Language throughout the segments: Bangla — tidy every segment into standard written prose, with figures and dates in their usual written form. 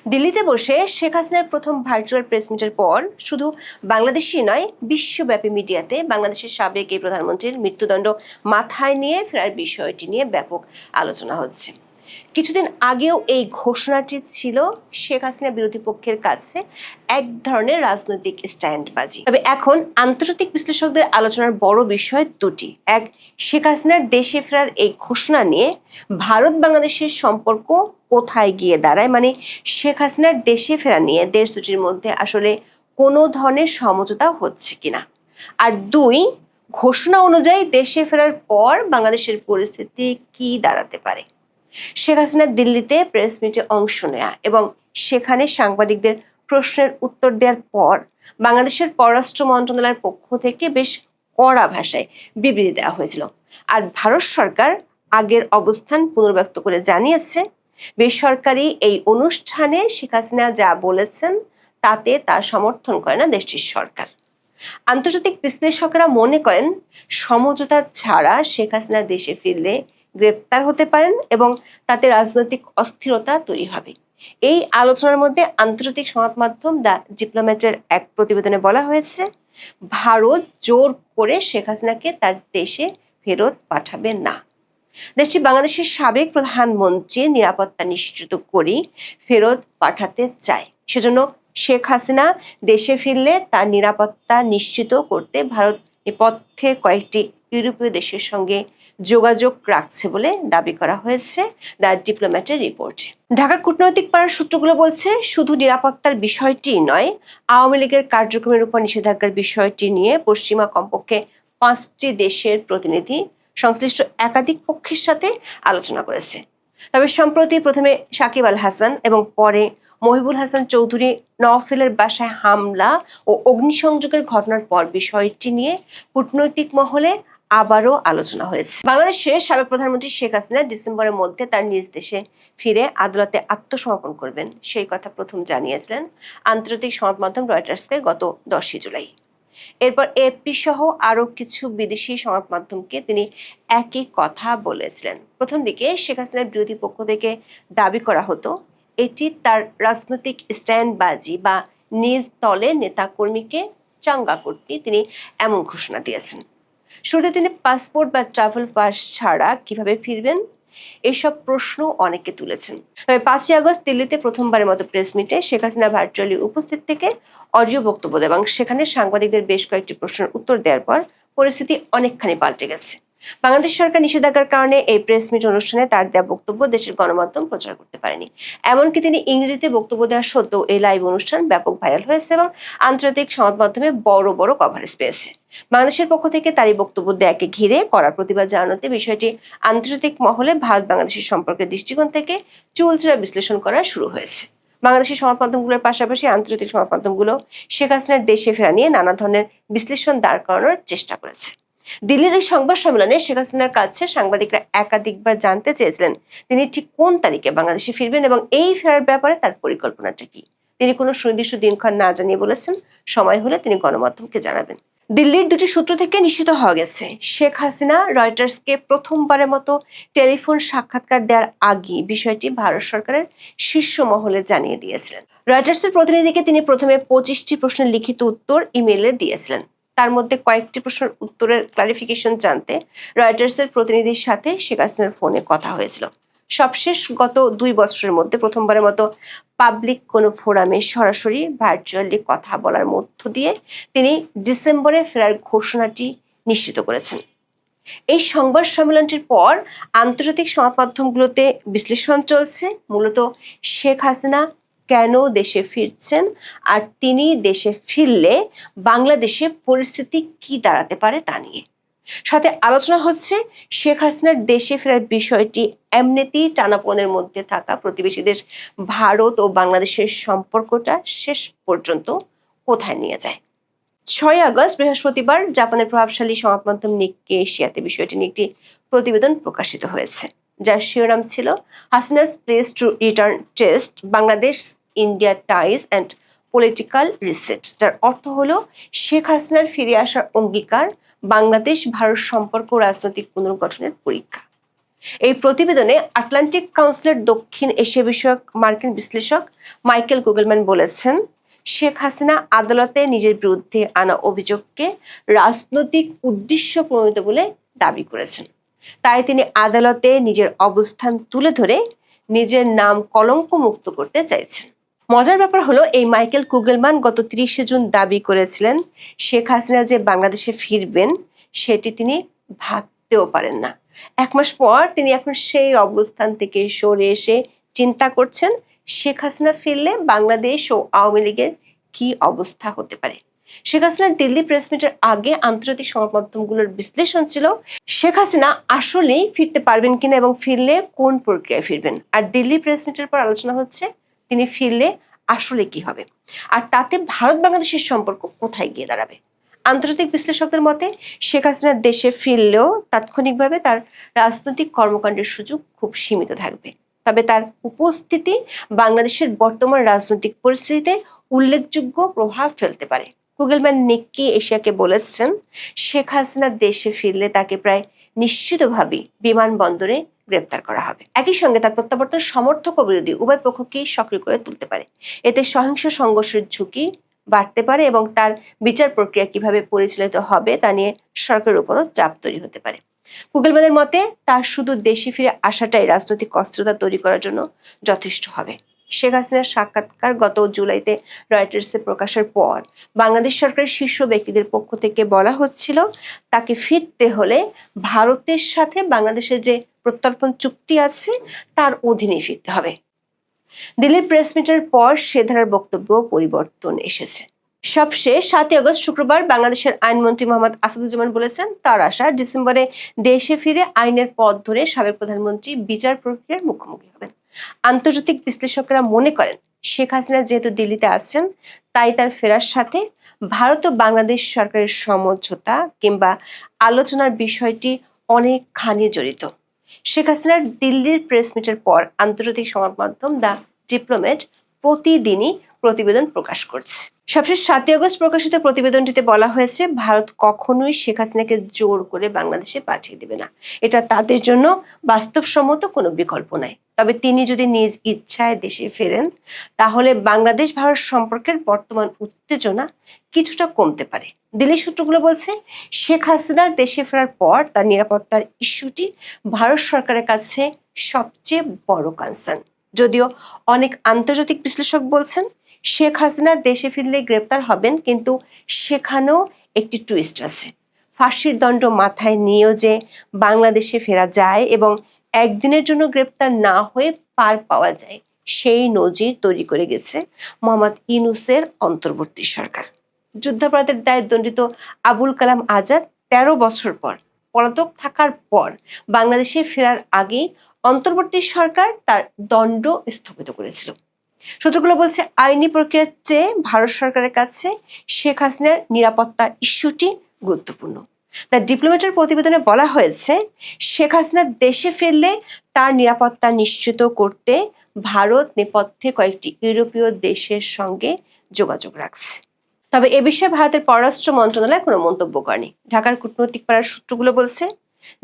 দিল্লিতে বসে শেখ হাসিনার প্রথম ভার্চুয়াল প্রেস মিটের পর শুধু বাংলাদেশই নয়, বিশ্বব্যাপী মিডিয়াতে বাংলাদেশের সাবেক এই প্রধানমন্ত্রীর মৃত্যুদণ্ড মাথায় নিয়ে ফেরার বিষয়টি নিয়ে ব্যাপক আলোচনা হচ্ছে। কিছুদিন আগেও এই ঘোষণাটি ছিল শেখ হাসিনা বিরোধী পক্ষের কাছে এক ধরনের রাজনৈতিক স্ট্যান্ডবাজি। তবে এখন আন্তর্জাতিক বিশ্লেষকদের আলোচনার বড় বিষয় দুটি। এক, শেখ হাসিনার দেশে ফেরার এই ঘোষণা নিয়ে ভারত বাংলাদেশের সম্পর্ক কোথায় গিয়ে দাঁড়ায়, মানে শেখ হাসিনার দেশে ফেরা নিয়ে দেশ দুটির মধ্যে আসলে কোনো ধরনের সমঝোতা হচ্ছে কিনা। আর দুই, ঘোষণা অনুযায়ী দেশে ফেরার পর বাংলাদেশের পরিস্থিতি কি দাঁড়াতে পারে। শেখ হাসিনা দিল্লিতে প্রেস মিটে অংশ নেয়া এবং সেখানে সাংবাদিকদের প্রশ্নের উত্তর দেওয়ার পর বাংলাদেশের পররাষ্ট্র মন্ত্রণালয়ের পক্ষ থেকে বেশ কড়া ভাষায় বিবৃতি দেওয়া হয়েছিল। আর ভারত সরকার আগের অবস্থান পুনর্ব্যক্ত করে জানিয়েছে, বেসরকারি এই অনুষ্ঠানে শেখ হাসিনা যা বলেছেন তাতে তা সমর্থন করে না দেশটির সরকার। আন্তর্জাতিক বিশ্লেষকরা মনে করেন, সমঝোতা ছাড়া শেখ হাসিনা দেশে ফিরলে গ্রেপ্তার হতে পারেন এবং তাতে রাজনৈতিক অস্থিরতা তৈরি হবে। এই আলোচনার মধ্যে আন্তর্জাতিক সংবাদ মাধ্যম দ্য ডিপ্লোম্যাটের এক প্রতিবেদনে বলা হয়েছে, ভারত জোর করে শেখ হাসিনাকে তার দেশে ফেরত পাঠাবে না। দেশটি বাংলাদেশের সাবেক প্রধানমন্ত্রীর নিরাপত্তা নিশ্চিত করেই ফেরত পাঠাতে চায়। সেজন্য শেখ হাসিনা দেশে ফিরলে তার নিরাপত্তা নিশ্চিত করতে ভারত এ পথে কয়েকটি ইউরোপীয় দেশের সঙ্গে যোগাযোগ রাখছে বলে দাবি করা হয়েছে দ্য ডিপ্লোম্যাটের রিপোর্টে। ঢাকা কূটনৈতিক পাড়ার সূত্রগুলো বলছে, শুধু নিরাপত্তার বিষয়টি নয়, আওয়ামী লীগের কার্যক্রমের উপর নিষেধাজ্ঞার বিষয়টি নিয়ে পশ্চিমা কমপক্ষে 5টি দেশের প্রতিনিধি সংশ্লিষ্ট একাধিক পক্ষের সাথে আলোচনা করেছে। তবে সম্প্রতি প্রথমে সাকিব আল হাসান এবং পরে মহিবুল হাসান চৌধুরী নওফেলের বাসায় হামলা ও অগ্নিসংযোগের ঘটনার পর বিষয়টি নিয়ে কূটনৈতিক মহলে আবারও আলোচনা হয়েছে। বাংলাদেশের সাবেক প্রধানমন্ত্রী শেখ হাসিনা ডিসেম্বরের মধ্যে তার নিজ দেশে ফিরে আদালতে আত্মসমর্পণ করবেন, সেই কথা প্রথম জানিয়েছিলেন আন্তর্জাতিক সংবাদ মাধ্যম রয়টার্সকে গত 10 জুলাই। এরপর এপি সহ আরো কিছু বিদেশি সংবাদ মাধ্যমকে তিনি একই কথা বলেছিলেন। প্রথম দিকে শেখ হাসিনার বিরোধী পক্ষ থেকে দাবি করা হতো এটি তার রাজনৈতিক স্ট্যান্ডবাজি বা নিজ দলের নেতা কর্মীকে চাঙ্গা করতে তিনি এমন ঘোষণা দিয়েছেন। শুরুতে তিনি পাসপোর্ট বা ট্রাভেল পাস ছাড়া কিভাবে ফিরবেন এসব প্রশ্ন অনেকে তুলেছেন। তবে 5ই আগস্ট দিল্লিতে প্রথমবারের মতো প্রেস মিটে শেখ হাসিনা ভার্চুয়ালি উপস্থিত থেকে অডিও বক্তব্য দেন এবং সেখানে সাংবাদিকদের বেশ কয়েকটি প্রশ্নের উত্তর দেওয়ার পর পরিস্থিতি অনেকখানি পাল্টে গেছে। বাংলাদেশ সরকার নিষেধাজ্ঞার কারণে এই প্রেস মিট অনুষ্ঠানে তার দেওয়া বক্তব্য দেশের গণমাধ্যম প্রচার করতে পারেনি। এমনকি তিনি ইংরেজিতে বক্তব্য দেওয়া সত্ত্বেও এই লাইভ অনুষ্ঠান ব্যাপক ভাইরাল হয়েছে এবং আন্তর্জাতিক সংবাদ মাধ্যমে বড় বড় কভারেজ পেয়েছে। বাংলাদেশের পক্ষ থেকে তার এই বক্তব্য দেয়াকে ঘিরে কড়া প্রতিবাদ জানাতে বিষয়টি আন্তর্জাতিক মহলে ভারত বাংলাদেশের সম্পর্কের দৃষ্টিকোণ থেকে চুলচেরা বিশ্লেষণ করা শুরু হয়েছে। বাংলাদেশের সংবাদ মাধ্যমগুলোর পাশাপাশি আন্তর্জাতিক সংবাদ মাধ্যমগুলো শেখ হাসিনার দেশে ফেরা নিয়ে নানা ধরনের বিশ্লেষণ দাঁড় করানোর চেষ্টা করেছে। দিল্লির এই সংবাদ সম্মেলনে শেখ হাসিনার কাছে সাংবাদিকরা একাধিকবার জানতে চেয়েছিলেন তিনি ঠিক কোন তারিখে বাংলাদেশে ফিরবেন এবং এই ফেরার ব্যাপারে তার পরিকল্পনাটা কি। তিনি কোনো সুনির্দিষ্ট দিনক্ষণ না জানিয়ে বলেছেন, সময় হলে তিনি গণমাধ্যমকে জানাবেন। দিল্লির দুটি সূত্র থেকে নিশ্চিত হওয়া গেছে, শেখ হাসিনা রয়টার্সকে প্রথমবারের মতো টেলিফোন সাক্ষাৎকার দেওয়ার আগে বিষয়টি ভারত সরকারের শীর্ষ মহলে জানিয়ে দিয়েছিলেন। রয়টার্সের প্রতিনিধিকে তিনি প্রথমে 25টি প্রশ্নের লিখিত উত্তর ইমেইলে দিয়েছিলেন। তার মধ্যে কয়েকটি প্রশ্নের উত্তরের ক্লারিফিকেশন জানতে রয়টার্সের প্রতিনিধির সাথে শেখ হাসিনার ফোনে কথা হয়েছিল। সবশেষ গত 2 বছরের মধ্যে প্রথমবারের মতো পাবলিক কোনো ফোরামে সরাসরি ভার্চুয়ালি কথা বলার মধ্য দিয়ে তিনি ডিসেম্বরে ফেরার ঘোষণাটি নিশ্চিত করেছেন। এই সংবাদ সম্মেলনটির পর আন্তর্জাতিক সংবাদ মাধ্যমগুলোতে বিশ্লেষণ চলছে মূলত শেখ হাসিনা কেন দেশে ফিরছেন আর তিনি দেশে ফিরলে বাংলাদেশে পরিস্থিতি কি দাঁড়াতে পারে তা নিয়ে। সাথে আলোচনা হচ্ছে শেখ হাসিনার দেশে ফেরার বিষয়টি এমনিতেই টানাপোড়েনের মধ্যে থাকা প্রতিবেশী দেশ ভারত ও বাংলাদেশের সম্পর্কটা শেষ পর্যন্ত কোথায় নিয়ে যায়। 6 আগস্ট বৃহস্পতিবার জাপানের প্রভাবশালী সংবাদ মাধ্যম নিক্কে এশিয়াতে বিষয়টি নিয়ে একটি প্রতিবেদন প্রকাশিত হয়েছে, যার শিরোনাম ছিল Hasina's place to written test Bangladesh India ties and political reset, যার অর্থ হলো শেখ হাসিনার ফিরে আসার অঙ্গীকার বাংলাদেশ ভারত সম্পর্ক রাজনৈতিক পুনর্গঠনের পরীক্ষা। এই প্রতিবেদনে আটলান্টিক কাউন্সিলের দক্ষিণ এশিয়া বিষয়ক মার্কিন বিশ্লেষক মাইকেল কুগেলম্যান বলেছেন, শেখ হাসিনা আদালতে নিজের বিরুদ্ধে আনা অভিযোগকে রাজনৈতিক উদ্দেশ্য প্রণোদিত বলে দাবি করেছেন। তাই তিনি আদালতে নিজের অবস্থান তুলে ধরে নিজের নাম কলঙ্ক মুক্ত করতে চাইছেন। মজার ব্যাপার হলো, এই মাইকেল কুগেলম্যান গত 30শে জুন দাবি করেছিলেন শেখ হাসিনা যে বাংলাদেশে ফিরবেন সেটি তিনি ভাবতেও পারেন না। 1 মাস পর তিনি এখন সেই অবস্থান থেকে সরে এসে চিন্তা করছেন শেখ হাসিনা ফিরলে বাংলাদেশ ও আওয়ামী লীগের কি অবস্থা হতে পারে। শেখ হাসিনার দিল্লি প্রেস মিটের আগে আন্তর্জাতিক সংবাদ মাধ্যমগুলোর বিশ্লেষণ ছিল শেখ হাসিনা আসলেই ফিরতে পারবেন কিনা এবং ফিরলে কোন প্রক্রিয়ায় ফিরবেন। আর দিল্লি প্রেস মিটের পর আলোচনা হচ্ছে তিনি ফিরলে আসলে কি হবে, আর তাতে ভারত বাংলাদেশের সম্পর্ক কোথায় গিয়ে দাঁড়াবে। আন্তর্জাতিক বিশ্লেষকদের মতে শেখ হাসিনা দেশে ফিরলেও তাৎক্ষণিকভাবে তার রাজনৈতিক কর্মকাণ্ডের সুযোগ খুব সীমিত থাকবে, তবে তার উপস্থিতি বাংলাদেশের বর্তমান রাজনৈতিক পরিস্থিতিতে উল্লেখযোগ্য প্রভাব ফেলতে পারে। কুগেলম্যান নিক্কি এশিয়াকে বলেছেন, শেখ হাসিনা দেশে ফিরলে তাকে প্রায় নিশ্চিতভাবেই বিমানবন্দরে গ্রেপ্তার করা হবে। একই সঙ্গে তার প্রত্যাবর্তন সমর্থক ও বিরোধী উভয় পক্ষকেই সক্রিয় করে তুলতে পারে। এতে সহিংস সংঘর্ষের ঝুঁকি বাড়তে পারে এবং তার বিচার প্রক্রিয়া কিভাবে পরিচালিত হবে তা নিয়ে সরকারের উপরও চাপ তৈরি হতে পারে। কুগেলম্যানের মতে তার শুধু দেশে ফিরে আসাটাই রাজনৈতিক অস্থিরতা তৈরি করার জন্য যথেষ্ট হবে। শেখ হাসিনার সাক্ষাৎকার গত জুলাইতে রয়টার্সে প্রকাশের পর বাংলাদেশ সরকারের শীর্ষ ব্যক্তিদের পক্ষ থেকে বলা হচ্ছিল তাকে ফিরতে হলে ভারতের সাথে বাংলাদেশের যে প্রত্যর্পণ চুক্তি আছে তার অধীনে ফিরতে হবে। দিল্লির প্রেস মিটের পর সে ধারার বক্তব্য পরিবর্তন এসেছে। সবশেষ 7 আগস্ট শুক্রবার বাংলাদেশের আইনমন্ত্রী মোহাম্মদ আসাদুজ্জামান বলেছেন তার আশা ডিসেম্বরে দেশে ফিরে আইনের পথ ধরে সাবেক প্রধানমন্ত্রী বিচার প্রক্রিয়ার মুখোমুখি হবেন। আন্তর্জাতিক বিশ্লেষকেরা মনে করেন শেখ হাসিনা যেহেতু দিল্লিতে আছেন তাই তার ফেরার সাথে ভারত ও বাংলাদেশ সরকারের সমঝোতা কিংবা আলোচনার বিষয়টি অনেকখানি জড়িত। শেখ হাসিনার দিল্লির প্রেস মিটের পর আন্তর্জাতিক সংবাদ মাধ্যম দ্য ডিপ্লোম্যাট প্রতিদিনই প্রতিবেদন প্রকাশ করছে। সবশেষ 7 আগস্ট প্রকাশিত প্রতিবেদনটিতে বলা হয়েছে ভারত কখনোই শেখ হাসিনাকে জোর করে বাংলাদেশে পাঠিয়ে দেবে না, এটা তাদের জন্য বাস্তবসম্মত কোনো বিকল্প নাই। তবে তিনি যদি নিজ ইচ্ছায় দেশে ফেরেন তাহলে বাংলাদেশ ভারত সম্পর্কের বর্তমান উত্তেজনা কিছুটা কমতে পারে। দিল্লি সূত্রগুলো বলছে শেখ হাসিনা দেশে ফেরার পর তার নিরাপত্তার ইস্যুটি ভারত সরকারের কাছে সবচেয়ে বড় কনসার্ন। যদিও অনেক আন্তর্জাতিক বিশ্লেষক বলছেন শেখ হাসিনা দেশে ফিরলে গ্রেপ্তার হবেন, কিন্তু সেখানেও একটি টুইস্ট আছে। ফাঁসির দণ্ড মাথায় নিয়েও যে বাংলাদেশে ফেরা যায় এবং একদিনের জন্য গ্রেপ্তার না হয়ে পার পাওয়া যায় সেই নজির তৈরি করে গেছে মোহাম্মদ ইউনূসের অন্তর্বর্তী সরকার। যুদ্ধাপরাধের দায়ে দণ্ডিত আবুল কালাম আজাদ 13 বছর পর পলাতক থাকার পর বাংলাদেশে ফেরার আগেই অন্তর্বর্তী সরকার তার দণ্ড স্থগিত করেছিল। সূত্রগুলো বলছে আইনি প্রক্রিয়ার চেয়ে ভারত সরকারের কাছে শেখ হাসিনার নিরাপত্তা ইস্যুটি গুরুত্বপূর্ণ। দ্য ডিপ্লোম্যাটের প্রতিবেদনে বলা হয়েছে শেখ হাসিনা দেশে ফিরলে তার নিরাপত্তা নিশ্চিত করতে ভারত নেপথ্যে কয়েকটি ইউরোপীয় দেশের সঙ্গে যোগাযোগ রাখছে। তবে এ বিষয়ে ভারতের পররাষ্ট্র মন্ত্রণালয় কোনো মন্তব্য করেনি। ঢাকার কূটনৈতিক পাড়ার সূত্রগুলো বলছে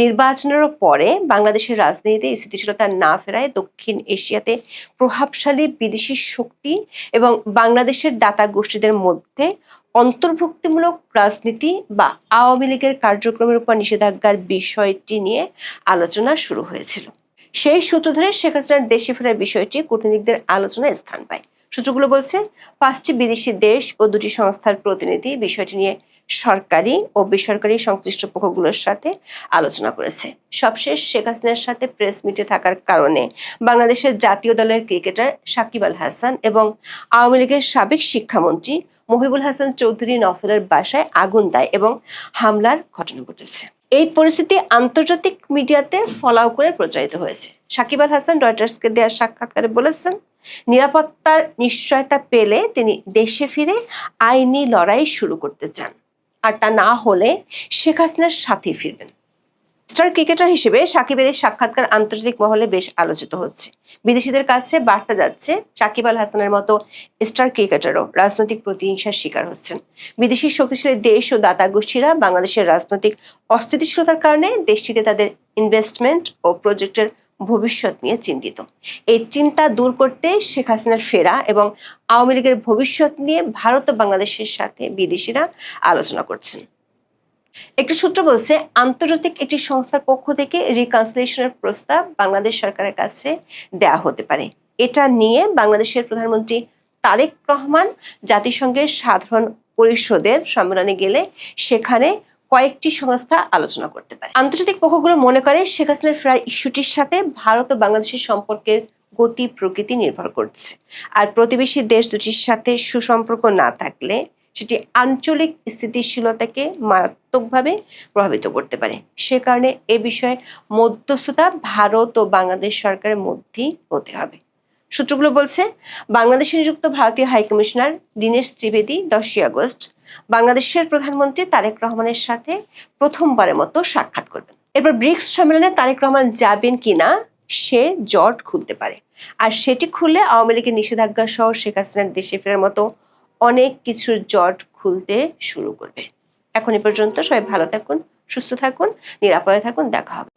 নির্বাচনেরও পরে বাংলাদেশের রাজনীতিতে স্থিতিশীলতা না ফেরায় দক্ষিণ এশিয়াতে প্রভাবশালী বিদেশি শক্তি এবং বাংলাদেশের দাতা গোষ্ঠীদের মধ্যে অন্তর্ভুক্তিমূলক রাজনীতি বা আওয়ামী লীগের কার্যক্রমের উপর নিষেধাজ্ঞার বিষয়টি নিয়ে আলোচনা শুরু হয়েছিল। সেই সূত্র ধরে শেখ হাসিনার দেশে ফেরার বিষয়টি কূটনীতিকদের আলোচনায় স্থান পায়। সূত্রগুলো বলছে 5টি বিদেশি দেশ ও 2টি সংস্থার প্রতিনিধি বিষয়টি নিয়ে সরকারি ও বেসরকারি সংশ্লিষ্ট পক্ষগুলোর সাথে আলোচনা করেছে। সবশেষ শেখ হাসিনার সাথে প্রেস মিটে থাকার কারণে বাংলাদেশের জাতীয় দলের ক্রিকেটার সাকিব আল হাসান এবং আওয়ামী লীগের সাবেক শিক্ষামন্ত্রী মহিবুল হাসান চৌধুরী নফেলের বাসায় আগুন দেয় এবং হামলার ঘটনা ঘটেছে। এই পরিস্থিতি আন্তর্জাতিক মিডিয়াতে ফলাও করে প্রচারিত হয়েছে। সাকিব আল হাসান রয়টার্সকে দেওয়া সাক্ষাৎকারে বলেছেন নিরাপত্তার নিশ্চয়তা পেলে তিনি দেশে ফিরে আইনি লড়াই শুরু করতে চান, আর তা না হলে শেখ হাসিনার সাথে ফিরবেন। স্টার ক্রিকেটার হিসেবে সাকিবের এই সাক্ষাৎকার আন্তর্জাতিক মহলে বেশ আলোচিত হচ্ছে। বিদেশিদের কাছে বার্তা যাচ্ছে সাকিব আল হাসানের মতো স্টার ক্রিকেটারও রাজনৈতিক প্রতিহিংসার শিকার হচ্ছেন। বিদেশি শক্তিশালী দেশ ও দাতা গোষ্ঠীরা বাংলাদেশের রাজনৈতিক অস্থিতিশীলতার কারণে দেশটিতে তাদের ইনভেস্টমেন্ট ও প্রজেক্টের ভবিষ্যৎ নিয়ে চিন্তিত। এই চিন্তা দূর করতে শেখ হাসিনার ফেরা এবং আওয়ামী লীগের ভবিষ্যৎ নিয়ে ভারত ও বাংলাদেশের সাথে বিদেশিরা আলোচনা করছেন। একটি সূত্র বলছে, আন্তর্জাতিক একটি সংস্থার পক্ষ থেকে রিকনসিলিয়েশনের প্রস্তাব বাংলাদেশ সরকারের কাছে দেয়া হতে পারে। এটা নিয়ে বাংলাদেশের প্রধানমন্ত্রী তারেক রহমান জাতিসংঘের সাধারণ পরিষদের সম্মেলনে গেলে সেখানে কয়েকটি সংস্থা আলোচনা করতে পারে। আন্তর্জাতিক পক্ষগুলো মনে করে শেখ হাসিনার ফেরার ইস্যুটির সাথে ভারত ও বাংলাদেশের সম্পর্কের গতি প্রকৃতি নির্ভর করছে। আর প্রতিবেশী দেশ দুটির সাথে সুসম্পর্ক না থাকলে সেটি আঞ্চলিক স্থিতিশীলতাকে মারাত্মকভাবে প্রভাবিত করতে পারে। সে কারণে এ বিষয়ে মধ্যস্থতা ভারত ও বাংলাদেশ সরকারের মধ্যেই হতে হবে। সূত্রগুলো বলছে, বাংলাদেশে নিযুক্ত ভারতীয় হাইকমিশনার দীনেশ ত্রিবেদী 10 আগস্ট বাংলাদেশের প্রধানমন্ত্রী তারেক রহমানের সাথে প্রথমবারের মতো সাক্ষাৎ করবেন। এরপর ব্রিক্স সম্মেলনে তারেক রহমান যাবেন কিনা সে জট খুলতে পারে। আর সেটি খুললে আওয়ামী লীগের নিষেধাজ্ঞা সহ শেখ হাসিনার দেশে ফেরার মতো অনেক কিছুর জট খুলতে শুরু করবে। এখন এ পর্যন্ত সবাই ভালো থাকুন, সুস্থ থাকুন, নিরাপদে থাকুন। দেখা হবে।